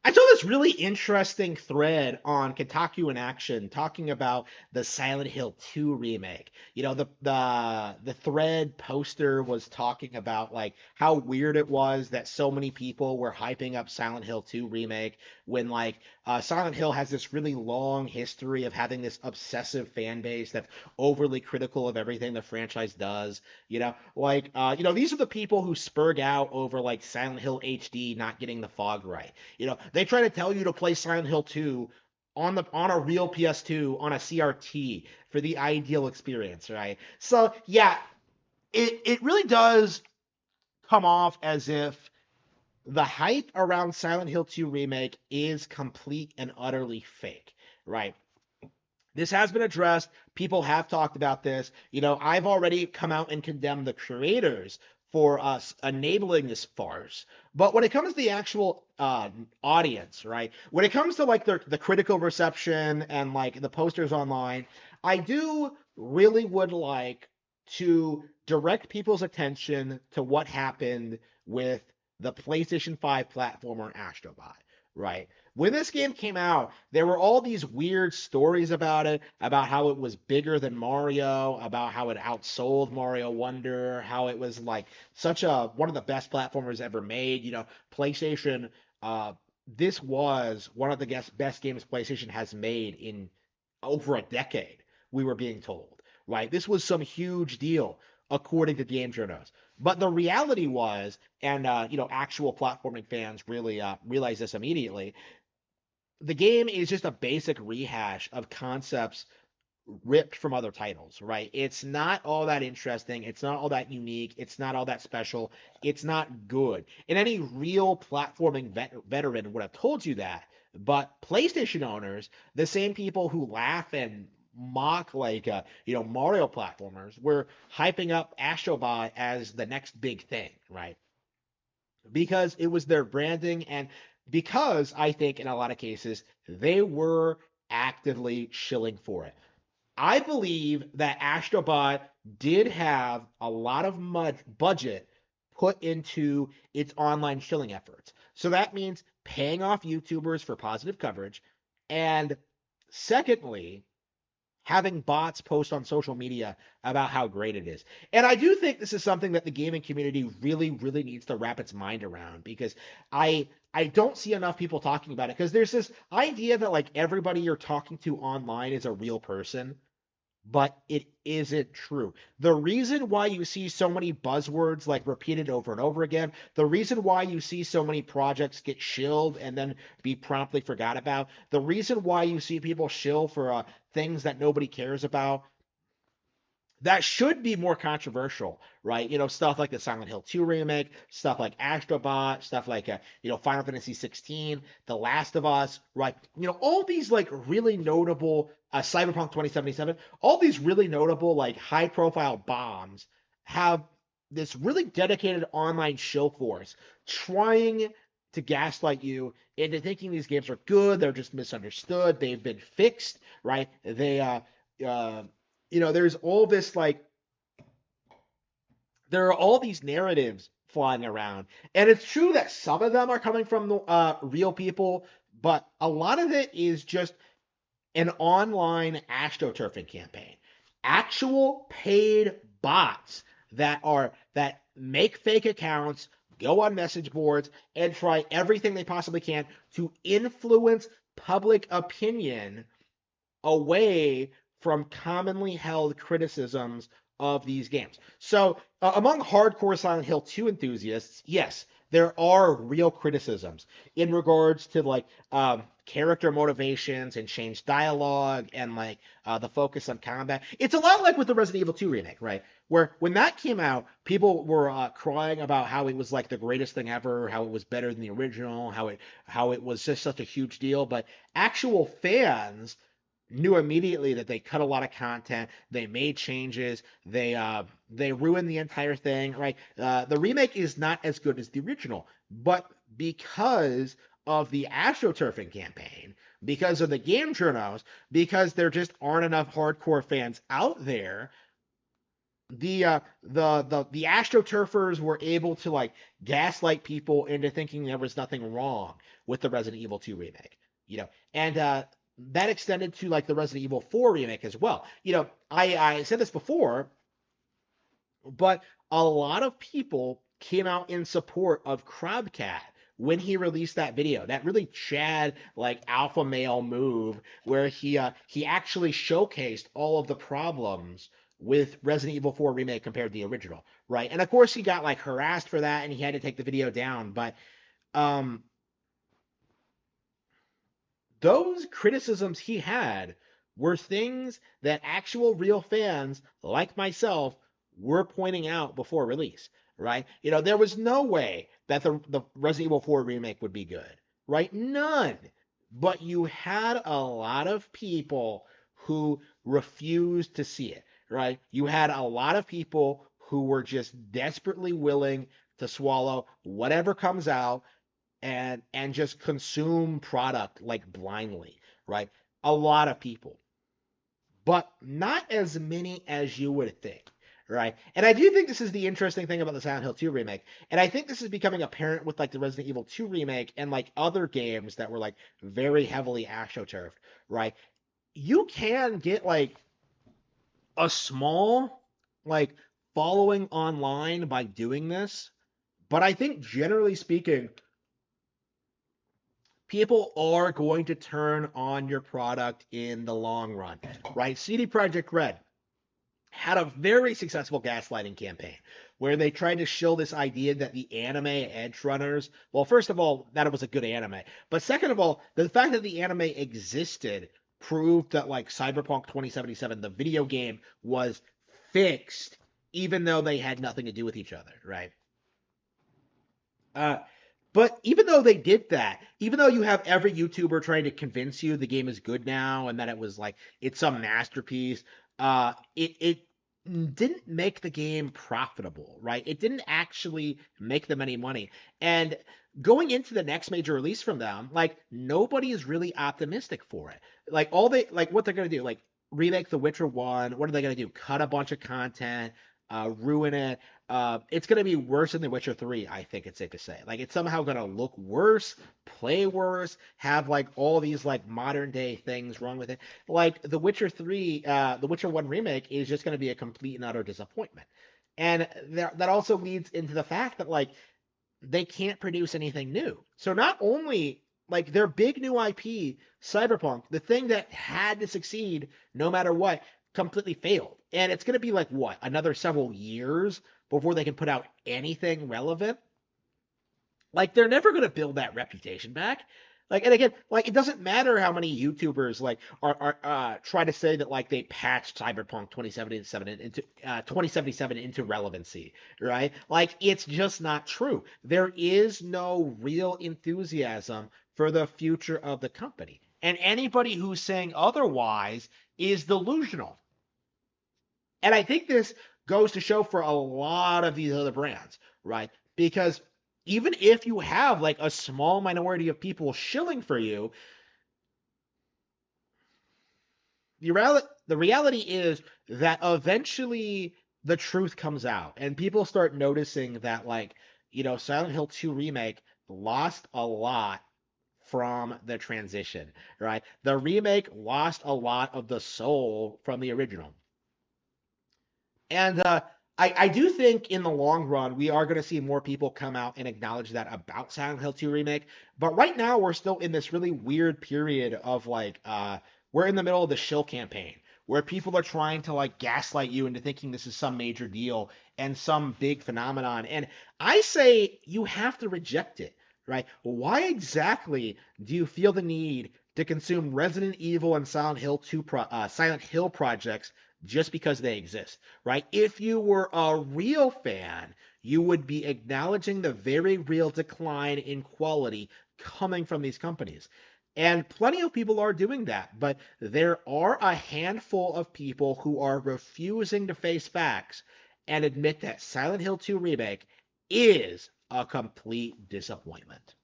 I saw this really interesting thread on Kotaku in Action talking about the Silent Hill 2 remake. The thread poster was talking about like how weird it was that so many people were hyping up Silent Hill 2 remake when Silent Hill has this really long history of having this obsessive fan base that's overly critical of everything the franchise does. These are the people who spurg out over like Silent Hill HD not getting the fog right. They try to tell you to play Silent Hill 2 on a real PS2 on a CRT for the ideal experience, right? So yeah, it really does come off as if the hype around Silent Hill 2 remake is complete and utterly fake, right? This has been addressed. People have talked about this. I've already come out and condemned the creators for us enabling this farce. But when it comes to the actual audience, right? When it comes to like the critical reception and like the posters online, I do really would like to direct people's attention to what happened with the PlayStation 5 platformer Astro Bot, right? When this game came out, there were all these weird stories about it, about how it was bigger than Mario, about how it outsold Mario Wonder, how it was like such a one of the best platformers ever made. PlayStation. This was one of the best games PlayStation has made in over a decade. We were being told, right? This was some huge deal according to game journals. But the reality was, and actual platforming fans really realized this immediately, the game is just a basic rehash of concepts ripped from other titles, right? It's not all that interesting. It's not all that unique. It's not all that special. It's not good. And any real platforming veteran would have told you that. But PlayStation owners, the same people who laugh and mock Mario platformers, were hyping up Astrobot as the next big thing, right? Because it was their branding and because I think in a lot of cases they were actively shilling for it. I believe that Astrobot did have a lot of budget put into its online shilling efforts. So that means paying off YouTubers for positive coverage. And secondly, having bots post on social media about how great it is. And I do think this is something that the gaming community really, really needs to wrap its mind around because I don't see enough people talking about it because there's this idea that like everybody you're talking to online is a real person, but it isn't true. The reason why you see so many buzzwords like repeated over and over again, the reason why you see so many projects get shilled and then be promptly forgot about, the reason why you see people shill for things that nobody cares about, that should be more controversial, right? Stuff like the Silent Hill 2 remake, stuff like Astro Bot, stuff like Final Fantasy 16, The Last of Us, right? All these like really notable Cyberpunk 2077, all these really notable like high profile bombs have this really dedicated online show force trying to gaslight you into thinking these games are good, they're just misunderstood, they've been fixed, right? Uh there's all this like there are all these narratives flying around, and it's true that some of them are coming from the real people, but a lot of it is just an online astroturfing campaign, actual paid bots that make fake accounts, go on message boards, and try everything they possibly can to influence public opinion away from commonly held criticisms of these games. So, among hardcore Silent Hill 2 enthusiasts, yes, there are real criticisms in regards to character motivations and changed dialogue and the focus on combat. It's a lot like with the Resident Evil 2 remake, right? Where when that came out, people were crying about how it was like the greatest thing ever, how it was better than the original, how it was just such a huge deal. But actual fans knew immediately that they cut a lot of content, they made changes, they ruined the entire thing. Right? The remake is not as good as the original, but because of the astroturfing campaign, because of the game journals, because there just aren't enough hardcore fans out there, the astroturfers were able to like gaslight people into thinking there was nothing wrong with the Resident Evil 2 remake, and that extended to like the Resident Evil 4 remake as well. I said this before, but a lot of people came out in support of Crabcat when he released that video. That really Chad like alpha male move where he actually showcased all of the problems with Resident Evil 4 remake compared to the original, right? And of course he got like harassed for that and he had to take the video down, but um those criticisms he had were things that actual real fans like myself were pointing out before release, right? There was no way that the Resident Evil 4 remake would be good, right? None. But you had a lot of people who refused to see it, right? You had a lot of people who were just desperately willing to swallow whatever comes out and just consume product like blindly, right? A lot of people, but not as many as you would think, right? And I do think this is the interesting thing about the Silent Hill 2 remake, and I think this is becoming apparent with like the Resident Evil 2 remake and like other games that were like very heavily astroturfed, right? You can get like a small like following online by doing this, but I think generally speaking, people are going to turn on your product in the long run, right? CD Projekt Red had a very successful gaslighting campaign where they tried to shill this idea that the anime edge runners, well, first of all, that it was a good anime, but second of all, the fact that the anime existed proved that like Cyberpunk 2077, the video game, was fixed, even though they had nothing to do with each other, right? Uh, but even though they did that, even though you have every YouTuber trying to convince you the game is good now and that it was like it's some masterpiece, it didn't make the game profitable, right? It didn't actually make them any money. And going into the next major release from them, like nobody is really optimistic for it. Like all they like what they're gonna do, like remake The Witcher 1. What are they gonna do? Cut a bunch of content, ruin it. It's going to be worse than The Witcher 3, I think it's safe to say. Like, it's somehow going to look worse, play worse, have like all these like modern day things wrong with it. Like, The Witcher 3, The Witcher 1 remake is just going to be a complete and utter disappointment. And that also leads into the fact that like they can't produce anything new. So not only like their big new IP, Cyberpunk, the thing that had to succeed no matter what, completely failed. And it's going to be like what, another several years before they can put out anything relevant? Like they're never going to build that reputation back. Like, and again, like it doesn't matter how many YouTubers like are try to say that like they patched Cyberpunk 2077 into relevancy, right? Like it's just not true. There is no real enthusiasm for the future of the company. And anybody who's saying otherwise is delusional. And I think this goes to show for a lot of these other brands, right? Because even if you have like a small minority of people shilling for you, the reality is that eventually the truth comes out and people start noticing that like, Silent Hill 2 remake lost a lot from the transition, right? The remake lost a lot of the soul from the original. And I do think in the long run, we are going to see more people come out and acknowledge that about Silent Hill 2 Remake. But right now, we're still in this really weird period of like, we're in the middle of the shill campaign where people are trying to like gaslight you into thinking this is some major deal and some big phenomenon. And I say you have to reject it, right? Why exactly do you feel the need to consume Resident Evil and Silent Hill projects just because they exist, right? If you were a real fan, you would be acknowledging the very real decline in quality coming from these companies. And plenty of people are doing that, but there are a handful of people who are refusing to face facts and admit that Silent Hill 2 Remake is a complete disappointment.